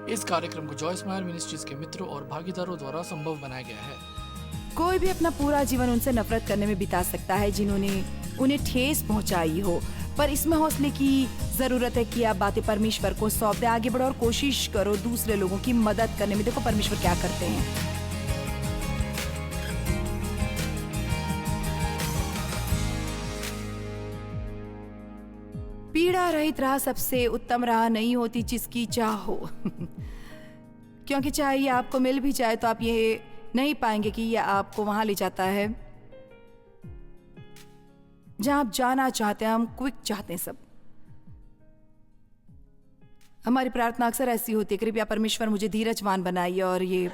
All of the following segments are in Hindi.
इस कार्यक्रम को जॉय स्माइल मिनिस्ट्रीज के मित्रों और भागीदारों द्वारा संभव बनाया गया है। कोई भी अपना पूरा जीवन उनसे नफरत करने में बिता सकता है जिन्होंने उन्हें ठेस पहुंचाई हो, पर इसमें हौसले की जरूरत है कि आप बातें परमेश्वर को सौंप दे, आगे बढ़ो और कोशिश करो दूसरे लोगों की मदद करने में। देखो परमेश्वर क्या करते हैं। पीड़ा रहित राह सबसे उत्तम राह नहीं होती जिसकी चाह हो क्योंकि चाहे ये आपको मिल भी जाए तो आप ये नहीं पाएंगे कि यह आपको वहां ले जाता है जहां आप जाना चाहते हैं। हम क्विक चाहते हैं सब। हमारी प्रार्थना अक्सर ऐसी होती है, कृपया परमेश्वर मुझे धीरजवान बनाइए और ये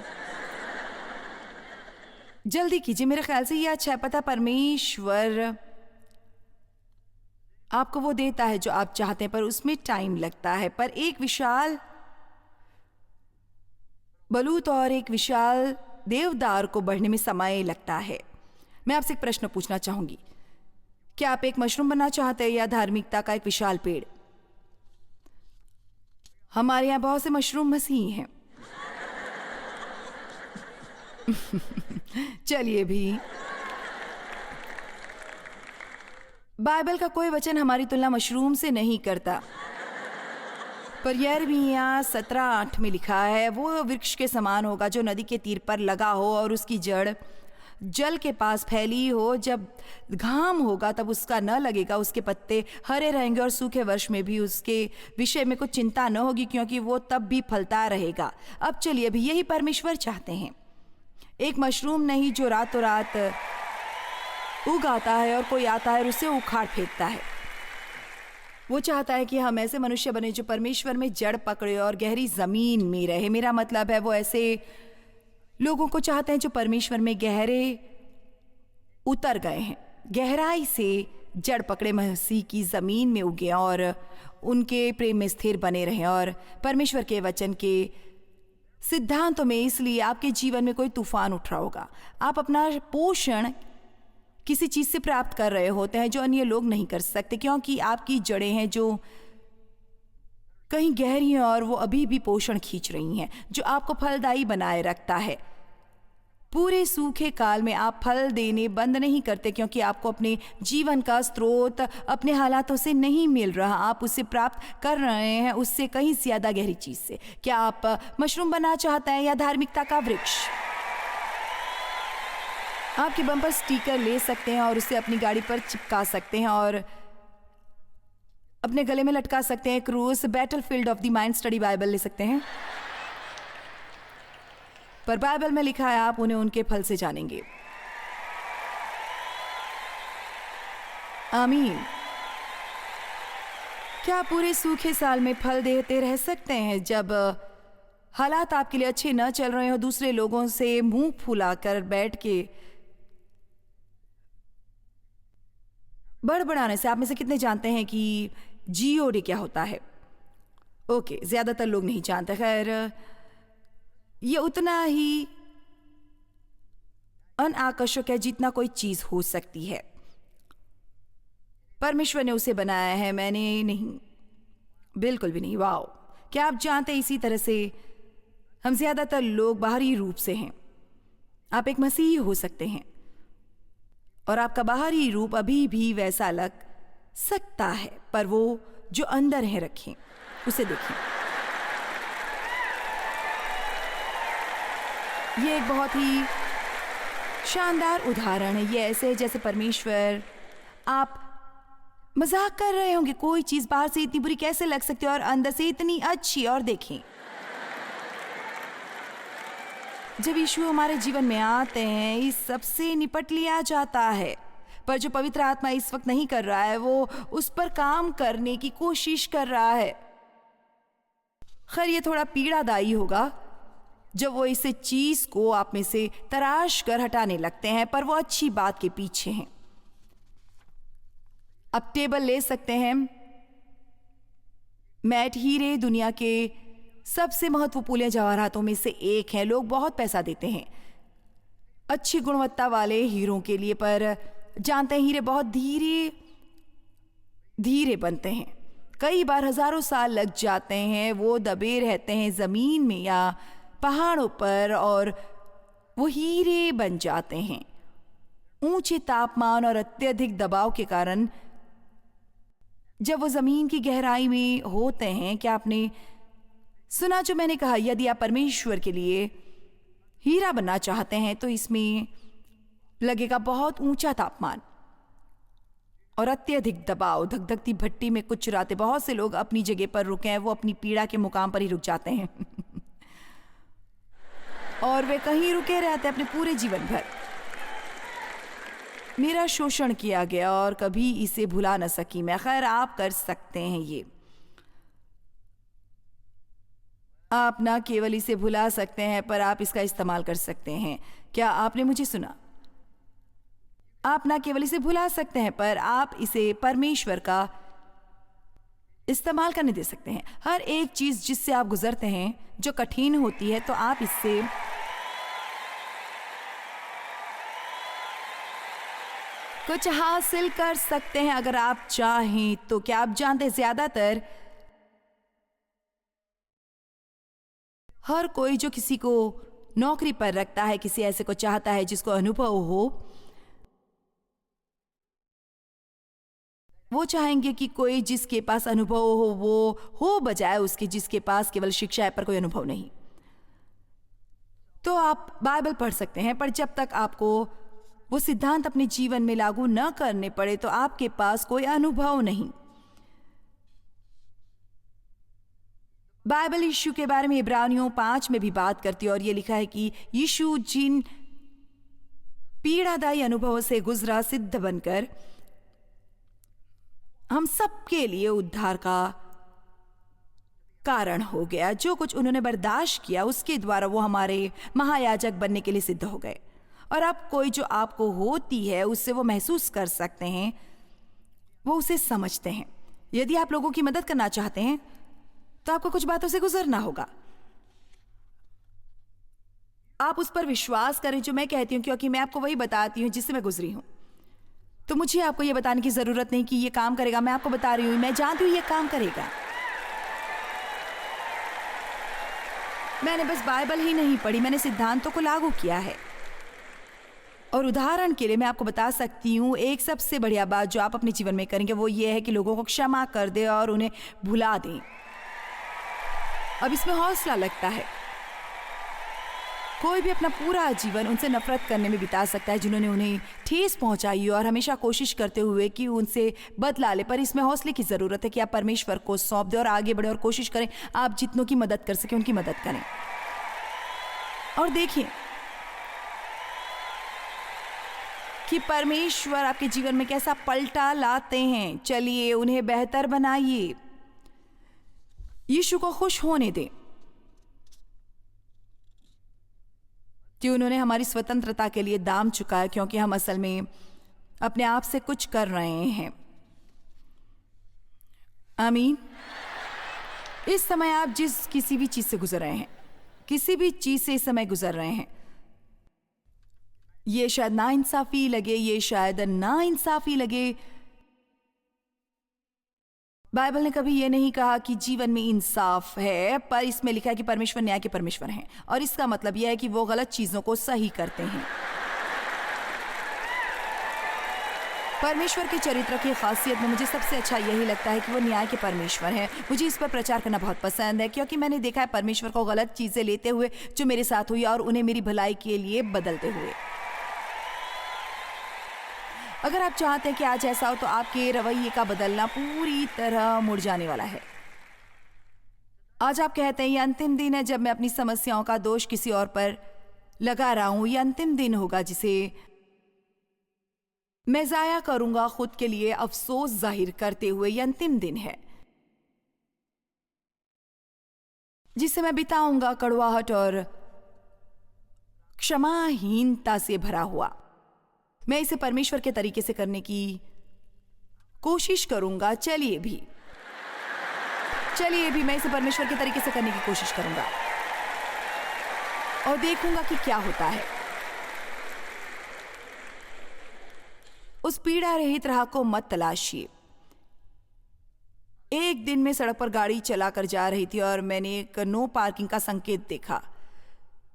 जल्दी कीजिए। मेरे ख्याल से ये अच्छा है। पता परमेश्वर आपको वो देता है जो आप चाहते हैं, पर उसमें टाइम लगता है। पर एक विशाल बलूत और एक विशाल देवदार को बढ़ने में समय लगता है। मैं आपसे एक प्रश्न पूछना चाहूंगी, क्या आप एक मशरूम बनना चाहते हैं या धार्मिकता का एक विशाल पेड़? हमारे यहां बहुत से मशरूम मसीही हैं चलिए भी, बाइबल का कोई वचन हमारी तुलना मशरूम से नहीं करता, पर यिर्मयाह 17:8 में लिखा है, वो वृक्ष के समान होगा जो नदी के तीर पर लगा हो और उसकी जड़ जल के पास फैली हो। जब घाम होगा तब उसका न लगेगा, उसके पत्ते हरे रहेंगे और सूखे वर्ष में भी उसके विषय में कुछ चिंता न होगी क्योंकि वो तब भी फलता रहेगा। अब चलिए भी, यही परमेश्वर चाहते हैं। एक मशरूम नहीं जो रातों रात उगाता है और कोई आता है और उसे उखाड़ फेंकता है। वो चाहता है कि हम ऐसे मनुष्य बने जो परमेश्वर में जड़ पकड़े और गहरी जमीन में रहे। मेरा मतलब है वो ऐसे लोगों को चाहते हैं जो परमेश्वर में गहरे उतर गए हैं, गहराई से जड़ पकड़े मसीह की जमीन में उगे और उनके प्रेम में स्थिर बने रहें और परमेश्वर के वचन के सिद्धांतों में। इसलिए आपके जीवन में कोई तूफान उठ रहा होगा, आप अपना पोषण किसी चीज से प्राप्त कर रहे होते हैं जो अन्य लोग नहीं कर सकते क्योंकि आपकी जड़ें हैं जो कहीं गहरी हैं और वो अभी भी पोषण खींच रही हैं जो आपको फलदायी बनाए रखता है। पूरे सूखे काल में आप फल देने बंद नहीं करते क्योंकि आपको अपने जीवन का स्रोत अपने हालातों से नहीं मिल रहा, आप उससे प्राप्त कर रहे हैं उससे कहीं ज्यादा गहरी चीज से। क्या आप मशरूम बनना चाहते हैं या धार्मिकता का वृक्ष? आपके बम पर स्टिकर ले सकते हैं और उसे अपनी गाड़ी पर चिपका सकते हैं और अपने गले में लटका सकते हैं। क्रूस battlefield of the mind study Bible ले सकते हैं, पर बाइबल में लिखा है आप उन्हें उनके फल से जानेंगे। आमीन। क्या पूरे सूखे साल में फल देते रह सकते हैं जब हालात आपके लिए अच्छे न चल रहे हो? दूसरे लोगों से मुंह फुलाकर बैठ के बड़बड़ाने से। आप में से कितने जानते हैं कि GOD क्या होता है? ओके, ज्यादातर लोग नहीं जानते। खैर, ये उतना ही अनाकर्षक है जितना कोई चीज हो सकती है। परमेश्वर ने उसे बनाया है, मैंने नहीं, बिल्कुल भी नहीं। वाओ! क्या आप जानते हैं इसी तरह से हम ज्यादातर लोग बाहरी रूप से हैं। आप एक मसीही हो सकते हैं और आपका बाहरी रूप अभी भी वैसा लग सकता है, पर वो जो अंदर है रखें, उसे देखें। ये एक बहुत ही शानदार उदाहरण है। ये ऐसे है जैसे परमेश्वर, आप मजाक कर रहे होंगे, कोई चीज बाहर से इतनी बुरी कैसे लग सकती है और अंदर से इतनी अच्छी। और देखें, जब यीशु हमारे जीवन में आते हैं इस सब से निपट लिया जाता है, पर जो पवित्र आत्मा इस वक्त नहीं कर रहा है वो उस पर काम करने की कोशिश कर रहा है। खैर, ये थोड़ा पीड़ादायी होगा जब वो इस चीज को आप में से तराश कर हटाने लगते हैं, पर वो अच्छी बात के पीछे हैं। अब टेबल ले सकते हैं। मैट हीरे दुनिया के सबसे महत्वपूर्ण जवाहरातों में से एक है। लोग बहुत पैसा देते हैं अच्छी गुणवत्ता वाले हीरों के लिए, पर जानते हैं हीरे बहुत धीरे धीरे बनते हैं। कई बार हजारों साल लग जाते हैं। वो दबे रहते हैं जमीन में या पहाड़ों पर और वो हीरे बन जाते हैं। ऊंचे तापमान और अत्यधिक दबाव के कारण जब वो जमीन की गहराई में होते हैं, क्या आपने सुना जो मैंने कहा, यदि आप परमेश्वर के लिए हीरा बनना चाहते हैं तो इसमें लगेगा बहुत ऊंचा तापमान और अत्यधिक दबाव। धकधकती भट्टी में कुछ रातें बहुत से लोग अपनी जगह पर रुके हैं, वो अपनी पीड़ा के मुकाम पर ही रुक जाते हैं और वे कहीं रुके रहते हैं अपने पूरे जीवन भर। मेरा शोषण किया गया और कभी इसे भुला न सकी मैं। खैर, आप कर सकते हैं ये। आप ना केवल इसे भुला सकते हैं पर आप इसका इस्तेमाल कर सकते हैं। क्या आपने मुझे सुना? आप ना केवल इसे भुला सकते हैं पर आप इसे परमेश्वर का इस्तेमाल करने दे सकते हैं। हर एक चीज जिससे आप गुजरते हैं जो कठिन होती है, तो आप इससे कुछ हासिल कर सकते हैं अगर आप चाहें तो। क्या आप जानते हैं, ज्यादातर हर कोई जो किसी को नौकरी पर रखता है, किसी ऐसे को चाहता है जिसको अनुभव हो, वो चाहेंगे कि कोई जिसके पास अनुभव हो वो हो, बजाय उसके जिसके पास केवल शिक्षा है पर कोई अनुभव नहीं। तो आप बाइबल पढ़ सकते हैं, पर जब तक आपको वो सिद्धांत अपने जीवन में लागू न करने पड़े तो आपके पास कोई अनुभव नहीं। बाइबल यीशु के बारे में इब्रानियों 5 में भी बात करती है और ये लिखा है कि यीशु जिन पीड़ादायी अनुभवों से गुजरा, सिद्ध बनकर हम सबके लिए उद्धार का कारण हो गया। जो कुछ उन्होंने बर्दाश्त किया उसके द्वारा वो हमारे महायाजक बनने के लिए सिद्ध हो गए। और अब कोई जो आपको होती है उससे वो महसूस कर सकते हैं, वो उसे समझते हैं। यदि आप लोगों की मदद करना चाहते हैं तो आपको कुछ बातों से गुजरना होगा। आप उस पर विश्वास करें जो मैं कहती हूं, क्योंकि मैं आपको वही बताती हूं जिससे मैं गुजरी हूं। तो मुझे आपको यह बताने की जरूरत नहीं कि यह काम करेगा। मैं आपको बता रही हूं, मैं जानती हूं यह काम करेगा। मैंने बस बाइबल ही नहीं पढ़ी, मैंने सिद्धांतों को लागू किया है। और उदाहरण के लिए मैं आपको बता सकती हूँ, एक सबसे बढ़िया बात जो आप अपने जीवन में करेंगे वो ये है कि लोगों को क्षमा कर दे और उन्हें भुला दें। अब इसमें हौसला लगता है। कोई भी अपना पूरा जीवन उनसे नफरत करने में बिता सकता है जिन्होंने उन्हें ठेस पहुंचाई और हमेशा कोशिश करते हुए कि उनसे बदला ले। पर इसमें हौसले की जरूरत है कि आप परमेश्वर को सौंप दें और आगे बढ़े और कोशिश करें आप जितनों की मदद कर सकें उनकी मदद करें। और देखिए कि परमेश्वर आपके जीवन में कैसा पलटा लाते हैं। चलिए उन्हें बेहतर बनाइए, यीशु को खुश होने दें कि उन्होंने हमारी स्वतंत्रता के लिए दाम चुकाया, क्योंकि हम असल में अपने आप से कुछ कर रहे हैं। आमीन। इस समय आप जिस किसी भी चीज से गुजर रहे हैं, किसी भी चीज से इस समय गुजर रहे हैं, ये शायद नाइंसाफी लगे, ये शायद नाइंसाफी लगे, बाइबल ने कभी ये नहीं कहा कि जीवन में इंसाफ है, पर इसमें लिखा है कि परमेश्वर न्याय के परमेश्वर हैं। और इसका मतलब यह है कि वो गलत चीजों को सही करते हैं। परमेश्वर के चरित्र की खासियत में मुझे सबसे अच्छा यही लगता है कि वो न्याय के परमेश्वर हैं। मुझे इस पर प्रचार करना बहुत पसंद है, क्योंकि मैंने देखा है परमेश्वर को गलत चीजें लेते हुए जो मेरे साथ हुई और उन्हें मेरी भलाई के लिए बदलते हुए। अगर आप चाहते हैं कि आज ऐसा हो तो आपके रवैये का बदलना पूरी तरह मुड़ जाने वाला है। आज आप कहते हैं ये अंतिम दिन है जब मैं अपनी समस्याओं का दोष किसी और पर लगा रहा हूं। ये अंतिम दिन होगा जिसे मैं जाया करूंगा खुद के लिए अफसोस जाहिर करते हुए। ये अंतिम दिन है जिसे मैं बिताऊंगा कड़वाहट और क्षमाहीनता से भरा हुआ। मैं इसे परमेश्वर के तरीके से करने की कोशिश करूंगा। चलिए भी मैं इसे परमेश्वर के तरीके से करने की कोशिश करूंगा और देखूंगा कि क्या होता है। उस पीड़ा रहित राह को मत तलाशिए। एक दिन मैं सड़क पर गाड़ी चलाकर जा रही थी और मैंने एक नो पार्किंग का संकेत देखा।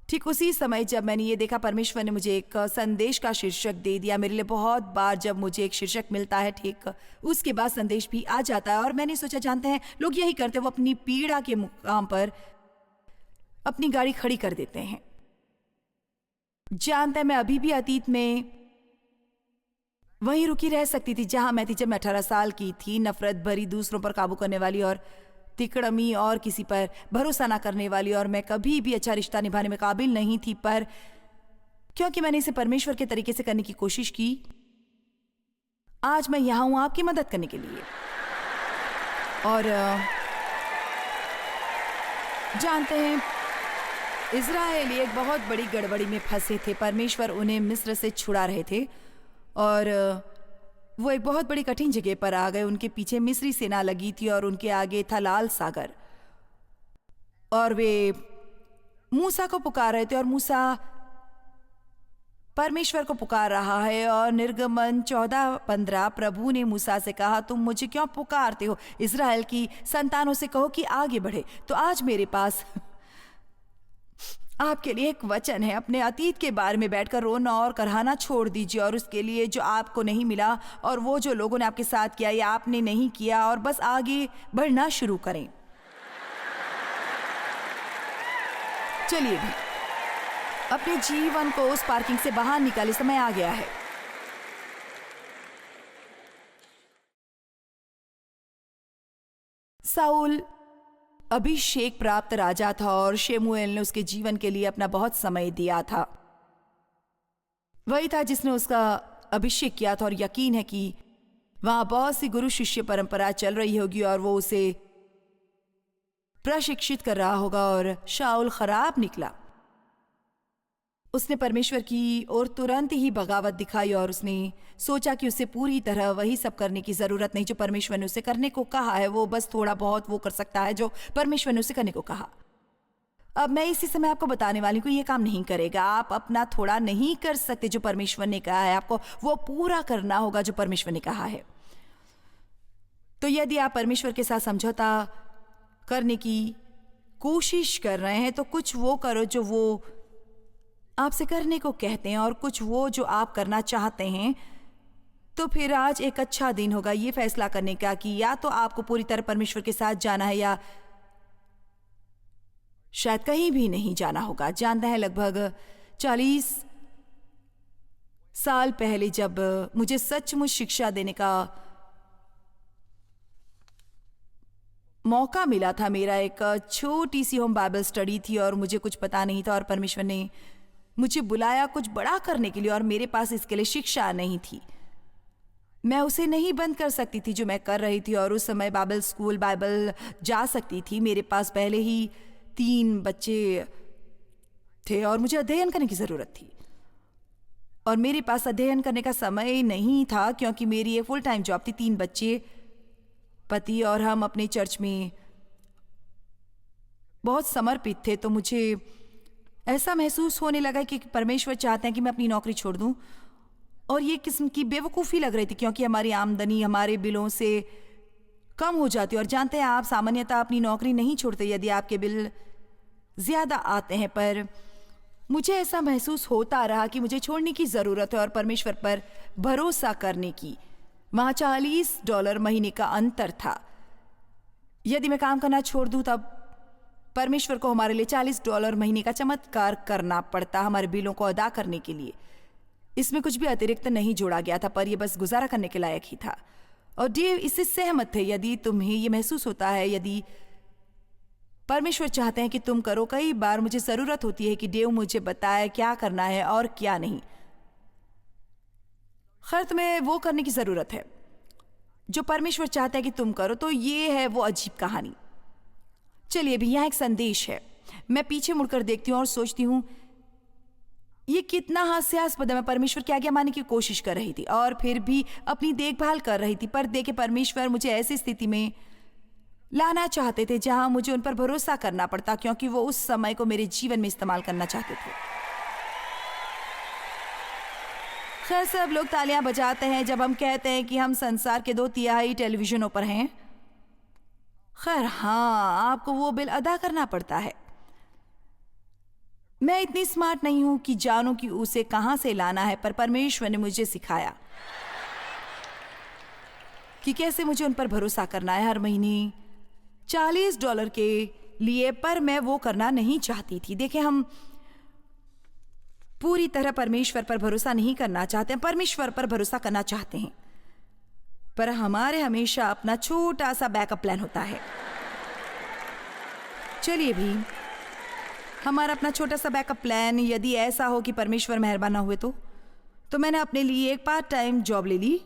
ठीक उसी समय जब मैंने ये देखा, परमेश्वर ने मुझे एक संदेश का शीर्षक दे दिया। मेरे लिए बहुत बार जब मुझे एक शीर्षक मिलता है, ठीक उसके बाद संदेश भी आ जाता है। और मैंने सोचा, जानते हैं लोग यही करते हैं, वो अपनी पीड़ा के मुकाम पर अपनी गाड़ी खड़ी कर देते हैं। जानते हैं, मैं अभी भी अतीत में वहीं रुकी रह सकती थी जहां मैं थी जब मैं 18 साल की थी। नफरत भरी, दूसरों पर काबू करने वाली और तिकड़मी और किसी पर भरोसा ना करने वाली, और मैं कभी भी अच्छा रिश्ता निभाने में काबिल नहीं थी। पर क्योंकि मैंने इसे परमेश्वर के तरीके से करने की कोशिश की, आज मैं यहां हूं आपकी मदद करने के लिए। और जानते हैं, इज़राइली एक बहुत बड़ी गड़बड़ी में फंसे थे। परमेश्वर उन्हें मिस्र से छुड़ा रहे थे और वो एक बहुत बड़ी कठिन जगह पर आ गए। उनके पीछे मिस्री सेना लगी थी और उनके आगे था लाल सागर, और वे मूसा को पुकार रहे थे और मूसा परमेश्वर को पुकार रहा है। और निर्गमन 14:15 प्रभु ने मूसा से कहा, तुम मुझे क्यों पुकारते हो? इज़राइल की संतानों से कहो कि आगे बढ़े। तो आज मेरे पास आपके लिए एक वचन है। अपने अतीत के बारे में बैठकर रोना और कराहना छोड़ दीजिए, और उसके लिए जो आपको नहीं मिला और वो जो लोगों ने आपके साथ किया या आपने नहीं किया, और बस आगे बढ़ना शुरू करें। चलिए भी अपने जीवन को उस पार्किंग से बाहर निकाले, समय आ गया है। साउल अभिषेक प्राप्त राजा था और शेमुएल ने उसके जीवन के लिए अपना बहुत समय दिया था। वही था जिसने उसका अभिषेक किया था, और यकीन है कि वहां बहुत सी गुरु शिष्य परंपरा चल रही होगी और वो उसे प्रशिक्षित कर रहा होगा। और शाऊल खराब निकला। उसने परमेश्वर की ओर तुरंत ही बगावत दिखाई और उसने सोचा कि उसे पूरी तरह वही सब करने की जरूरत नहीं जो परमेश्वर ने उसे करने को कहा है। वो बस थोड़ा बहुत वो कर सकता है जो परमेश्वर ने उसे करने को कहा। अब मैं इसी समय आपको बताने वाली हूँ, ये काम नहीं करेगा। आप अपना थोड़ा नहीं कर सकते जो परमेश्वर ने कहा है, आपको वो पूरा करना होगा जो परमेश्वर ने कहा है। तो यदि आप परमेश्वर के साथ समझौता करने की कोशिश कर रहे हैं, तो कुछ वो करो जो वो आपसे करने को कहते हैं और कुछ वो जो आप करना चाहते हैं। तो फिर आज एक अच्छा दिन होगा ये फैसला करने का कि या तो आपको पूरी तरह परमेश्वर के साथ जाना है या शायद कहीं भी नहीं जाना होगा। जानते हैं, लगभग 40 साल पहले जब मुझे सचमुच शिक्षा देने का मौका मिला था, मेरा एक छोटी सी होम बाइबल स्टडी थी और मुझे कुछ पता नहीं था, और परमेश्वर ने मुझे बुलाया कुछ बड़ा करने के लिए, और मेरे पास इसके लिए शिक्षा नहीं थी। मैं उसे नहीं बंद कर सकती थी जो मैं कर रही थी, और उस समय बाइबल स्कूल बाइबल जा सकती थी। मेरे पास पहले ही 3 बच्चे थे और मुझे अध्ययन करने की ज़रूरत थी, और मेरे पास अध्ययन करने का समय नहीं था क्योंकि मेरी एक फुल टाइम जॉब थी, 3 बच्चे, पति, और हम अपने चर्च में बहुत समर्पित थे। तो मुझे ऐसा महसूस होने लगा कि परमेश्वर चाहते हैं कि मैं अपनी नौकरी छोड़ दूं, और ये किस्म की बेवकूफ़ी लग रही थी क्योंकि हमारी आमदनी हमारे बिलों से कम हो जाती है। और जानते हैं, आप सामान्यतः अपनी नौकरी नहीं छोड़ते यदि आपके बिल ज़्यादा आते हैं, पर मुझे ऐसा महसूस होता रहा कि मुझे छोड़ने की ज़रूरत है और परमेश्वर पर भरोसा करने की। वहाँ $40 महीने का अंतर था। यदि मैं काम करना छोड़ दूँ तब परमेश्वर को हमारे लिए $40 महीने का चमत्कार करना पड़ता हमारे बिलों को अदा करने के लिए। इसमें कुछ भी अतिरिक्त नहीं जोड़ा गया था, पर यह बस गुजारा करने के लायक ही था। और डेव इससे सहमत थे। यदि तुम्हें यह महसूस होता है, यदि परमेश्वर चाहते हैं कि तुम करो, कई बार मुझे ज़रूरत होती है कि डेव मुझे बताए क्या करना है और क्या नहीं। खैर, तुम्हें वो करने की ज़रूरत है जो परमेश्वर चाहता है कि तुम करो। तो ये है वो अजीब कहानी। चलिए, भी यहाँ एक संदेश है। मैं पीछे मुड़कर देखती हूँ और सोचती हूँ ये कितना हास्यास्पद है। मैं परमेश्वर की आज्ञा मानने की कोशिश कर रही थी और फिर भी अपनी देखभाल कर रही थी, पर देखिए, परमेश्वर मुझे ऐसी स्थिति में लाना चाहते थे जहां मुझे उन पर भरोसा करना पड़ता, क्योंकि वो उस समय को मेरे जीवन में इस्तेमाल करना चाहते थे। खैर, सब लोग तालियां बजाते हैं जब हम कहते हैं कि हम संसार के 2/3 टेलीविजनों पर हैं। खैर हाँ, आपको वो बिल अदा करना पड़ता है। मैं इतनी स्मार्ट नहीं हूं कि जानूं कि उसे कहां से लाना है, पर परमेश्वर ने मुझे सिखाया कि कैसे मुझे उन पर भरोसा करना है। हर महीने $40 के लिए, पर मैं वो करना नहीं चाहती थी। देखिए, हम पूरी तरह परमेश्वर पर भरोसा नहीं करना चाहते हैं, परमेश्वर पर भरोसा करना चाहते हैं, पर हमारे हमेशा अपना छोटा सा बैकअप प्लान होता है। चलिए भी, हमारा अपना छोटा सा बैकअप प्लान, यदि ऐसा हो कि परमेश्वर मेहरबान ना हुए तो मैंने अपने लिए एक पार्ट टाइम जॉब ले ली।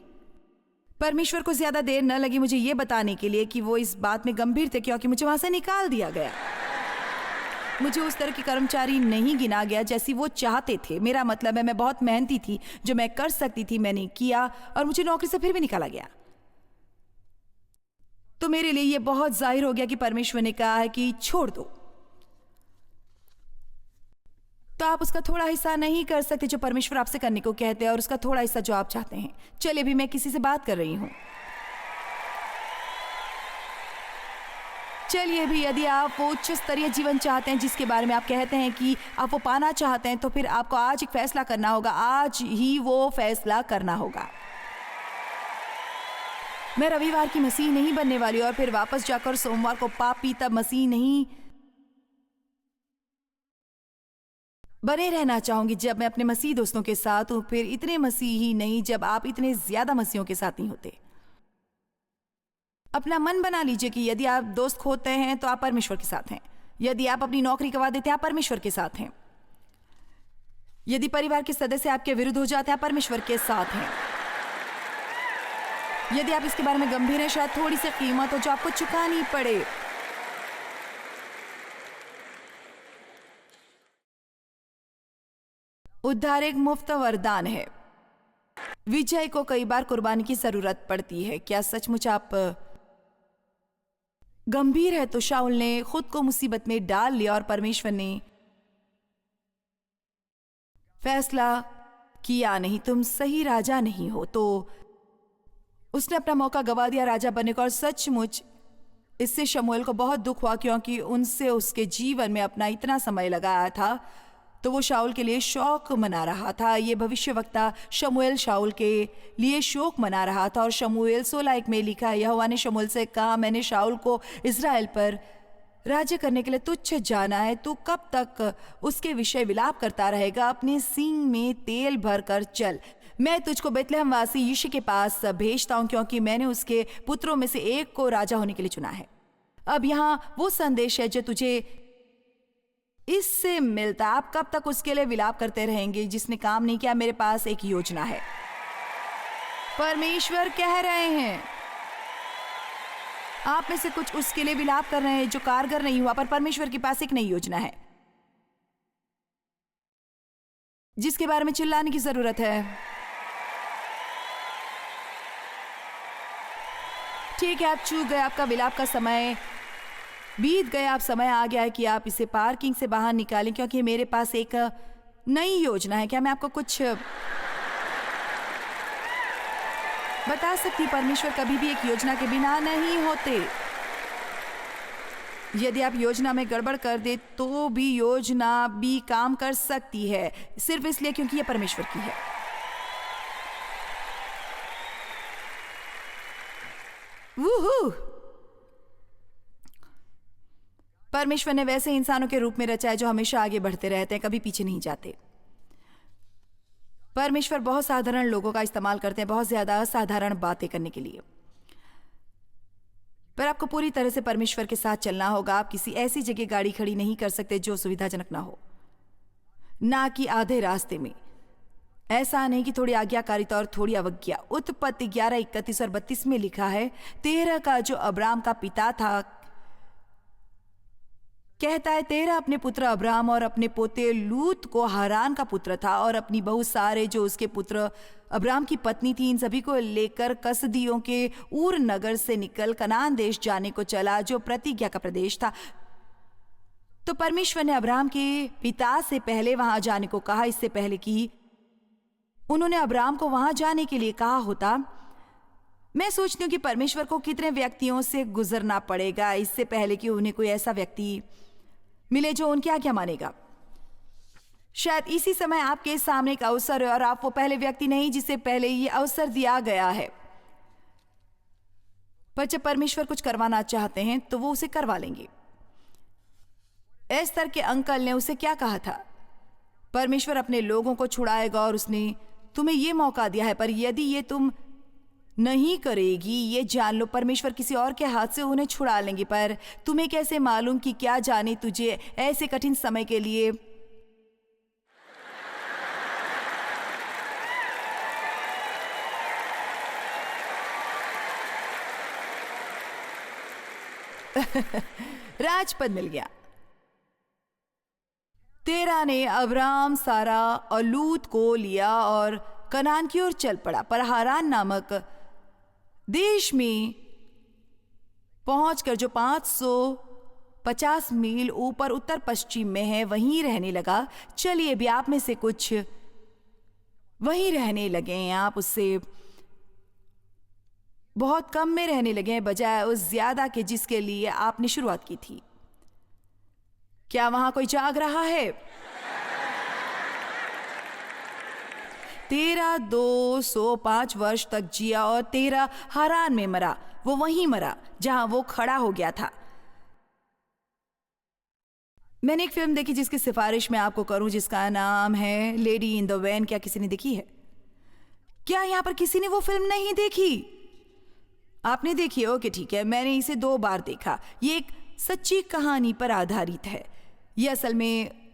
परमेश्वर को ज्यादा देर न लगी मुझे ये बताने के लिए कि वो इस बात में गंभीर थे, क्योंकि मुझे वहां से निकाल दिया गया। मुझे उस तरह की कर्मचारी नहीं गिना गया जैसी वो चाहते थे। मेरा मतलब है, मैं बहुत मेहनती थी, जो मैं कर सकती थी मैंने किया, और मुझे नौकरी से फिर भी निकाला गया। तो मेरे लिए ये बहुत जाहिर हो गया कि परमेश्वर ने कहा है कि छोड़ दो। तो आप उसका थोड़ा हिस्सा नहीं कर सकते जो परमेश्वर आपसे करने को कहते हैं, और उसका थोड़ा हिस्सा जो आप चाहते हैं। चलिए भी, मैं किसी से बात कर रही हूं। चलिए भी, यदि आप वो उच्च स्तरीय जीवन चाहते हैं जिसके बारे में आप कहते हैं कि आप वो पाना चाहते हैं, तो फिर आपको आज एक फैसला करना होगा। आज ही वो फैसला करना होगा। मैं रविवार की मसीह नहीं बनने वाली और फिर वापस जाकर सोमवार को पापी तब मसीह नहीं बने रहना चाहूंगी जब मैं अपने मसीह दोस्तों के साथ हूं, फिर इतने मसीही नहीं जब आप इतने ज्यादा मसीहों के साथ नहीं होते। अपना मन बना लीजिए कि यदि आप दोस्त खोते हैं तो आप परमेश्वर के साथ हैं। यदि आप अपनी नौकरी गंवा देते हैं, आप परमेश्वर के साथ हैं। यदि परिवार के सदस्य आपके विरुद्ध हो जाते हैं, आप परमेश्वर के साथ हैं। यदि आप इसके बारे में गंभीर हैं, शायद थोड़ी सी कीमत हो जो आपको चुकानी पड़े। उद्धार एक मुफ्त वरदान है। विजय को कई बार कुर्बानी की जरूरत पड़ती है। क्या सचमुच आप गंभीर है? तो शाऊल ने खुद को मुसीबत में डाल लिया और परमेश्वर ने फैसला किया, नहीं, तुम सही राजा नहीं हो। तो उसने अपना मौका गवा दिया राजा बनने का, और सचमुच इससे शमूएल को बहुत दुख हुआ, क्योंकि उनसे उसके जीवन में अपना इतना समय लगाया था। तो वो शाऊल के लिए शोक मना रहा था। ये भविष्यवक्ता शमूएल शाऊल के लिए शोक मना रहा था। और शमूएल 16:1 में लिखा है, यहोवा ने शमूएल से कहा, मैंने शाऊल को इस्राएल पर राज्य करने के लिए तुच्छ जाना है। तू कब तक उसके विषय विलाप करता रहेगा? अपने सींग में तेल भर कर चल। मैं तुझको बेतलहम वासी यीशु के पास भेजता हूं, क्योंकि मैंने उसके पुत्रों में से एक को राजा होने के लिए चुना है। अब यहाँ वो संदेश है जो तुझे इससे मिलता। आप कब तक उसके लिए विलाप करते रहेंगे जिसने काम नहीं किया? मेरे पास एक योजना है। परमेश्वर कह रहे हैं, आप में से कुछ उसके लिए विलाप कर रहे हैं जो कारगर नहीं हुआ, पर परमेश्वर के पास एक नई योजना है जिसके बारे में चिल्लाने की जरूरत है। ठीक है, आप चूक गए, आपका विलाप का समय बीत गया। अब समय आ गया है कि आप इसे पार्किंग से बाहर निकालें, क्योंकि मेरे पास एक नई योजना है। क्या मैं आपको कुछ बता सकती? परमेश्वर कभी भी एक योजना के बिना नहीं होते। यदि आप योजना में गड़बड़ कर दे तो भी योजना भी काम कर सकती है, सिर्फ इसलिए क्योंकि यह परमेश्वर की है। वूहू! परमेश्वर ने वैसे इंसानों के रूप में रचा है जो हमेशा आगे बढ़ते रहते हैं, कभी पीछे नहीं जाते। परमेश्वर बहुत साधारण लोगों का इस्तेमाल करते हैं बहुत ज्यादा असाधारण बातें करने के लिए। पर आपको पूरी तरह से परमेश्वर के साथ चलना होगा। आप किसी ऐसी जगह गाड़ी खड़ी नहीं कर सकते जो सुविधाजनक ना हो, ना कि आधे रास्ते में। ऐसा नहीं कि थोड़ी आज्ञाकारिता और थोड़ी अवज्ञा। उत्पत्ति 11:31 और 32 में लिखा है, तेरह का जो अब्राम का पिता था कहता है, तेरह अपने पुत्र अब्राम और अपने पोते लूत को हारान का पुत्र था, और अपनी बहु सारे जो उसके पुत्र अब्राम की पत्नी थी, इन सभी को लेकर कसदियों के ऊर नगर से निकल कनान देश जाने को चला, जो प्रतिज्ञा का प्रदेश था। तो परमेश्वर ने अब्राम के पिता से पहले वहां जाने को कहा, इससे पहले कि उन्होंने अब्राम को वहां जाने के लिए कहा होता। मैं सोचती हूँ कि परमेश्वर को कितने व्यक्तियों से गुजरना पड़ेगा इससे पहले कि उन्हें कोई ऐसा व्यक्ति मिले जो उनकी आज्ञा मानेगा। शायद इसी समय आपके सामने एक अवसर है और आप वो पहले व्यक्ति नहीं जिसे पहले ये अवसर दिया गया है। पर जब परमेश्वर कुछ करवाना चाहते हैं तो वो उसे करवा लेंगे। एस्तर के अंकल ने उसे क्या कहा था? परमेश्वर अपने लोगों को छुड़ाएगा और उसने तुम्हें ये मौका दिया है, पर यदि ये तुम नहीं करेगी, ये जान लो परमेश्वर किसी और के हाथ से उन्हें छुड़ा लेंगे। पर तुम्हें कैसे मालूम कि क्या जाने तुझे ऐसे कठिन समय के लिए राजपद मिल गया। तेरा ने अब्राम, सारा और लूत को लिया और कनान की ओर चल पड़ा। पर हारान नामक देश में पहुंचकर जो 550 मील ऊपर उत्तर पश्चिम में है, वहीं रहने लगा। चलिए भी आप में से कुछ वहीं रहने लगे हैं। आप उससे बहुत कम में रहने लगे हैं बजाय उस ज्यादा के जिसके लिए आपने शुरुआत की थी। क्या वहां कोई जाग रहा है? तेरा 205 वर्ष तक जिया और तेरा हारान में मरा। वो वहीं मरा जहां वो खड़ा हो गया था। मैंने एक फिल्म देखी जिसकी सिफारिश मैं आपको करूं, जिसका नाम है लेडी इन द वैन। क्या किसी ने देखी है? क्या यहां पर किसी ने वो फिल्म नहीं देखी? आपने देखी है? ओके, ठीक है। मैंने इसे 2 बार देखा। ये एक सच्ची कहानी पर आधारित है। ये असल में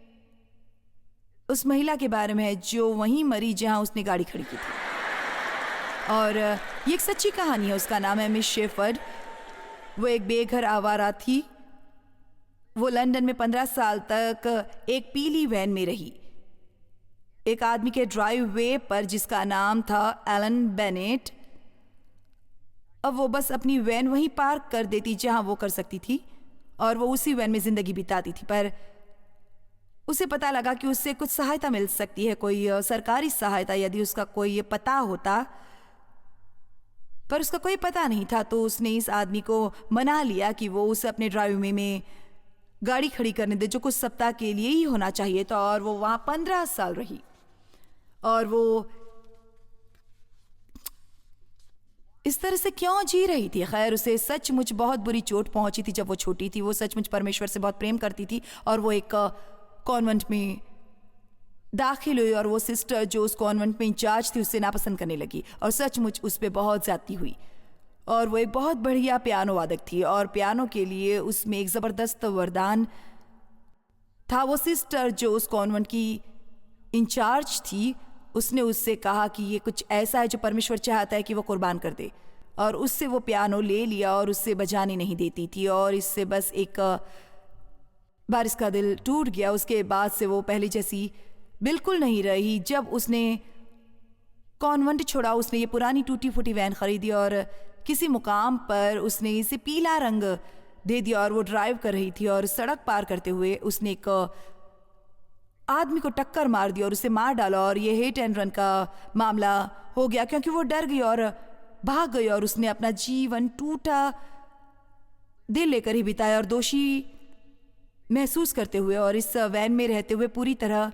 उस महिला के बारे में है जो वहीं मरी जहां उसने गाड़ी खड़ी की थी। और ये एक सच्ची कहानी है। उसका नाम है मिस शेफर्ड। वो एक बेघर आवारा थी। वो लंदन में 15 साल तक एक पीली वैन में रही, एक आदमी के ड्राइव वे पर जिसका नाम था एलन बेनेट। अब वो बस अपनी वैन वहीं पार्क कर देती जहां वो कर सकती थी और वो उसी वैन में जिंदगी बिताती थी। पर उसे पता लगा कि उससे कुछ सहायता मिल सकती है, कोई सरकारी सहायता, यदि उसका कोई ये पता होता। पर उसका कोई पता नहीं था, तो उसने इस आदमी को मना लिया कि वो उसे अपने ड्राइव में गाड़ी खड़ी करने दे, जो कुछ सप्ताह के लिए ही होना चाहिए था। और वो वहां 15 साल रही। और वो इस तरह से क्यों जी रही थी? खैर, उसे सचमुच बहुत बुरी चोट पहुंची थी जब वो छोटी थी। वो सचमुच परमेश्वर से बहुत प्रेम करती थी और वो एक कॉन्वेंट में दाखिल हुई और वो सिस्टर जो उस कॉन्वेंट में इंचार्ज थी उससे नापसंद करने लगी और सचमुच उस पर बहुत ज्यादती हुई। और वो एक बहुत बढ़िया पियानो वादक थी और पियानो के लिए उसमें एक ज़बरदस्त वरदान था। वो सिस्टर जो उस कॉन्वेंट की इंचार्ज थी, उसने उससे कहा कि ये कुछ ऐसा है जो परमेश्वर चाहता है कि वो कुर्बान कर दे। और उससे वो पियानो ले लिया और उससे बजाने नहीं देती थी। और इससे बस एक बार इसका दिल टूट गया। उसके बाद से वो पहले जैसी बिल्कुल नहीं रही। जब उसने कॉन्वेंट छोड़ा, उसने ये पुरानी टूटी फूटी वैन खरीदी और किसी मुकाम पर उसने इसे पीला रंग दे दिया और वो ड्राइव कर रही थी। और सड़क पार करते हुए उसने एक आदमी को टक्कर मार दी और उसे मार डाला। और ये हिट एंड रन का मामला हो गया क्योंकि वो डर गई और भाग गई और उसने अपना जीवन टूटा दिल लेकर ही बिताया और दोषी महसूस करते हुए और इस वैन में रहते हुए पूरी तरह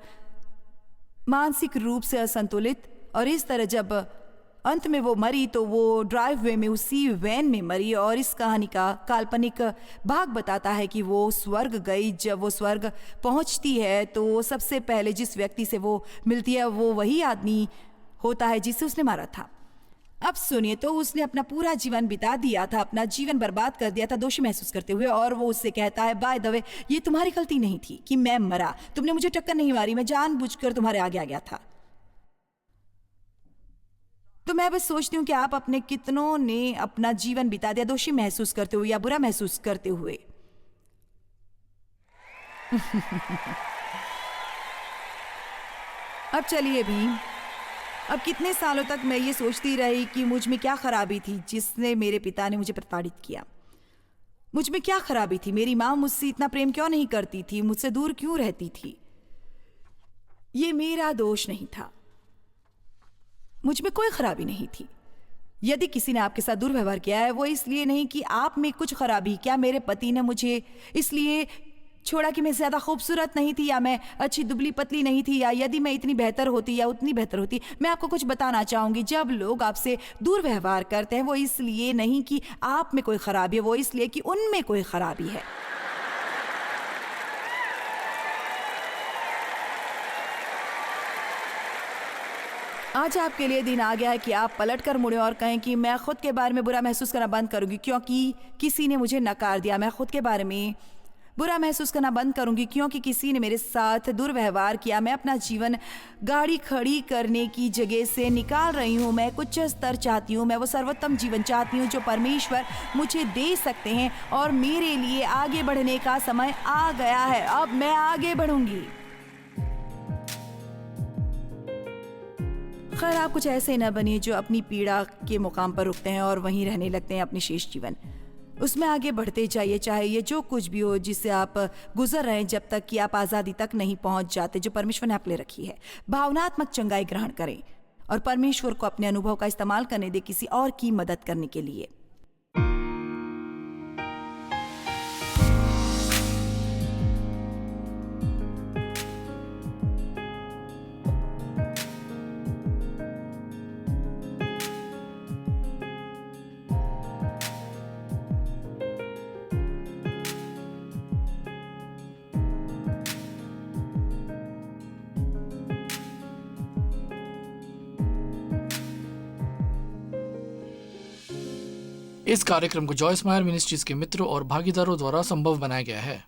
मानसिक रूप से असंतुलित। और इस तरह जब अंत में वो मरी तो वो ड्राइव वे में उसी वैन में मरी। और इस कहानी का काल्पनिक भाग बताता है कि वो स्वर्ग गई। जब वो स्वर्ग पहुंचती है तो सबसे पहले जिस व्यक्ति से वो मिलती है वो वही आदमी होता है जिसे उसने मारा था। अब सुनिए, तो उसने अपना पूरा जीवन बिता दिया था, अपना जीवन बर्बाद कर दिया था दोषी महसूस करते हुए। और वो उससे कहता है, बाय द वे, ये तुम्हारी गलती नहीं थी कि मैं मरा, तुमने मुझे टक्कर नहीं मारी, मैं जानबूझकर तुम्हारे आगे आ गया था। तो मैं बस सोचती हूँ कि आप अपने कितनों ने अपना जीवन बिता दिया दोषी महसूस करते हुए या बुरा महसूस करते हुए। अब चलिए भी, अब कितने सालों तक मैं ये सोचती रही कि मुझ में क्या खराबी थी जिसने मेरे पिता ने मुझे प्रताड़ित किया। मुझ में क्या खराबी थी? मेरी माँ मुझसे इतना प्रेम क्यों नहीं करती थी? मुझसे दूर क्यों रहती थी? ये मेरा दोष नहीं था। मुझ में कोई खराबी नहीं थी। यदि किसी ने आपके साथ दुर्व्यवहार किया है, वो इसलिए नहीं कि आप में कुछ खराबी, क्या मेरे पति ने मुझे इसलिए छोड़ा कि मैं ज़्यादा खूबसूरत नहीं थी, या मैं अच्छी दुबली पतली नहीं थी, या यदि मैं इतनी बेहतर होती या उतनी बेहतर होती। मैं आपको कुछ बताना चाहूँगी, जब लोग आपसे दुर्व्यवहार करते हैं वो इसलिए नहीं कि आप में कोई खराबी है, वो इसलिए कि उनमें कोई खराबी है। आज आपके लिए दिन आ गया है कि आप पलट कर मुड़े और कहें कि मैं खुद के बारे में बुरा महसूस करना बंद करूंगी क्योंकि किसी ने मुझे नकार दिया। मैं खुद के बारे में बुरा महसूस करना बंद करूंगी क्योंकि किसी ने मेरे साथ दुर्व्यवहार किया। मैं अपना जीवन गाड़ी खड़ी करने की जगह से निकाल रही हूँ। मैं कुछ स्तर चाहती हूँ। मैं वो सर्वोत्तम जीवन चाहती हूँ जो परमेश्वर मुझे दे सकते हैं, और मेरे लिए आगे बढ़ने का समय आ गया है। अब मैं आगे बढ़ूंगी। खैर, आप कुछ ऐसे न बनिए जो अपनी पीड़ा के मुकाम पर रुकते हैं और वहीं रहने लगते हैं अपनी शेष जीवन। उसमें आगे बढ़ते जाइए, चाहे ये जो कुछ भी हो जिससे आप गुजर रहे हैं, जब तक कि आप आज़ादी तक नहीं पहुंच जाते जो परमेश्वर ने आपके लिए रखी है। भावनात्मक चंगाई ग्रहण करें और परमेश्वर को अपने अनुभव का इस्तेमाल करने दें किसी और की मदद करने के लिए। इस कार्यक्रम को जॉयस मायर मिनिस्ट्रीज के मित्रों और भागीदारों द्वारा संभव बनाया गया है।